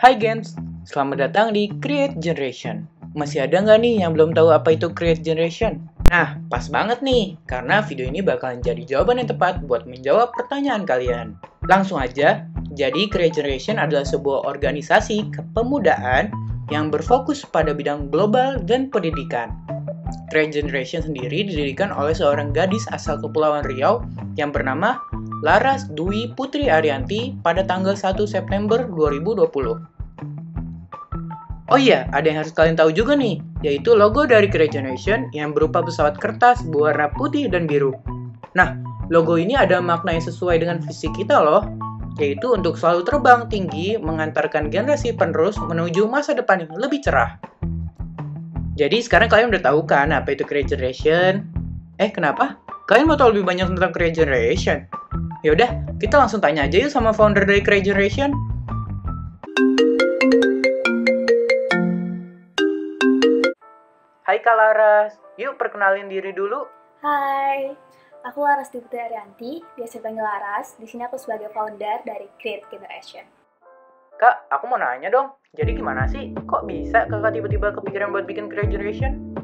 Hai gens, selamat datang di Create Generation. Masih ada nggak nih yang belum tahu apa itu Create Generation? Nah, pas banget nih, karena video ini bakalan jadi jawaban yang tepat buat menjawab pertanyaan kalian. Langsung aja, jadi Create Generation adalah sebuah organisasi kepemudaan yang berfokus pada bidang global dan pendidikan. Create Generation sendiri didirikan oleh seorang gadis asal Kepulauan Riau yang bernama Laras Dwi Putri Arianti pada tanggal 1 September 2020. Oh iya, ada yang harus kalian tahu juga nih, yaitu logo dari Create Generation yang berupa pesawat kertas berwarna putih dan biru. Nah, logo ini ada makna yang sesuai dengan visi kita loh, yaitu untuk selalu terbang tinggi mengantarkan generasi penerus menuju masa depan yang lebih cerah. Jadi sekarang kalian udah tahu kan apa itu Create Generation? Kenapa? Kalian mau tahu lebih banyak tentang Create Generation? Yaudah, kita langsung tanya aja yuk sama founder dari Create Generation. Hai Kak Laras, yuk perkenalin diri dulu. Hai, aku Laras Dwi Putri Arianti, biasa dipanggil Laras. Di sini aku sebagai founder dari Create Generation. Kak, aku mau nanya dong, jadi gimana sih? Kok bisa kakak tiba-tiba kepikiran buat bikin Create Generation?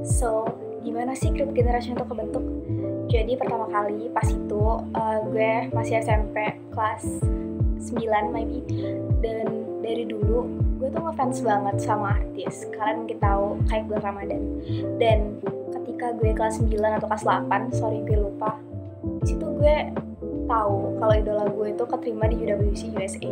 So, gimana sih Create Generation itu kebentuk? Jadi pertama kali pas itu gue masih SMP kelas 9 maybe. Dan dari dulu gue tuh ngefans banget sama artis. Kalian mungkin tahu kayak bulan Ramadan. Dan ketika gue kelas 9 atau kelas 8, sorry gue lupa. Di situ gue tahu kalau idola gue itu keterima di UWC USA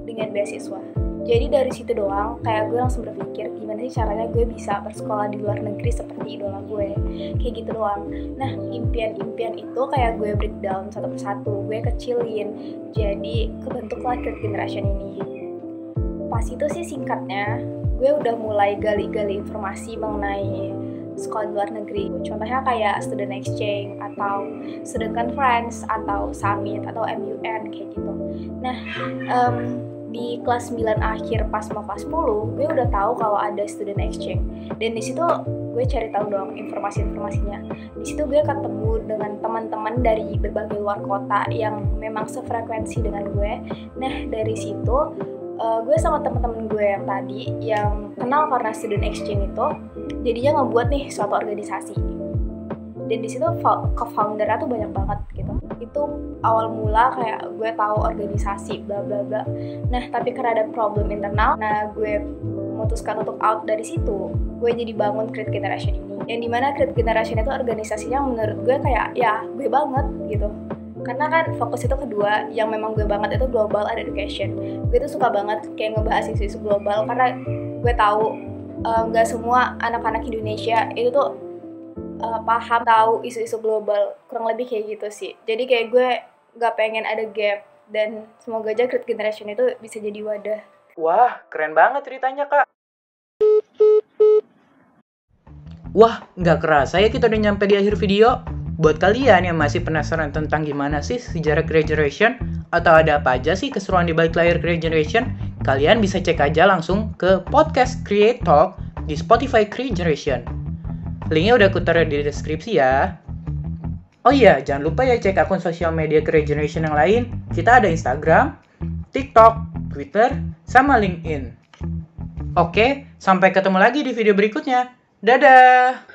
dengan beasiswa. Jadi dari situ doang kayak gue langsung berpikir gimana sih caranya gue bisa bersekolah di luar negeri seperti idola gue. Kayak gitu doang. Nah, impian-impian itu kayak gue breakdown satu persatu, gue kecilin. Jadi kebentuklah Create Generation ini. Pas itu sih singkatnya, gue udah mulai gali-gali informasi mengenai sekolah di luar negeri. Contohnya kayak student exchange, atau student conference, atau summit, atau MUN, kayak gitu. Nah, di kelas 9 akhir pas mau kelas 10, gue udah tahu kalau ada student exchange. Dan di situ gue cari tahu dong informasi-informasinya. Di situ gue ketemu dengan teman-teman dari berbagai luar kota yang memang sefrekuensi dengan gue. Nah, dari situ gue sama teman-teman gue yang tadi yang kenal karena student exchange itu jadinya ngebuat nih suatu organisasi. Dan di situ co-foundernya tuh banyak banget gitu. Itu awal mula kayak gue tahu organisasi bla bla bla. Nah, tapi karena ada problem internal, nah gue memutuskan untuk out dari situ. Gue jadi bangun Create Generation ini. Yang dimana Create Generation itu organisasinya menurut gue kayak ya gue banget gitu. Karena kan fokus itu kedua, yang memang gue banget itu global and education. Gue tuh suka banget kayak ngebahas isu-isu global karena gue tahu nggak semua anak-anak Indonesia itu tuh paham tahu isu-isu global, kurang lebih kayak gitu sih. Jadi kayak gue nggak pengen ada gap dan semoga aja Create Generation itu bisa jadi wadah. Wah, keren banget ceritanya Kak. Wah, nggak kerasa ya kita udah nyampe di akhir video. Buat kalian yang masih penasaran tentang gimana sih sejarah Create Generation atau ada apa aja sih keseruan di balik layar Create Generation, kalian bisa cek aja langsung ke podcast Create Talk di Spotify Create Generation. Linknya udah aku taruh di deskripsi ya. Oh iya, jangan lupa ya cek akun sosial media Create Generation yang lain. Kita ada Instagram, TikTok, Twitter, sama LinkedIn. Oke, sampai ketemu lagi di video berikutnya. Dadah!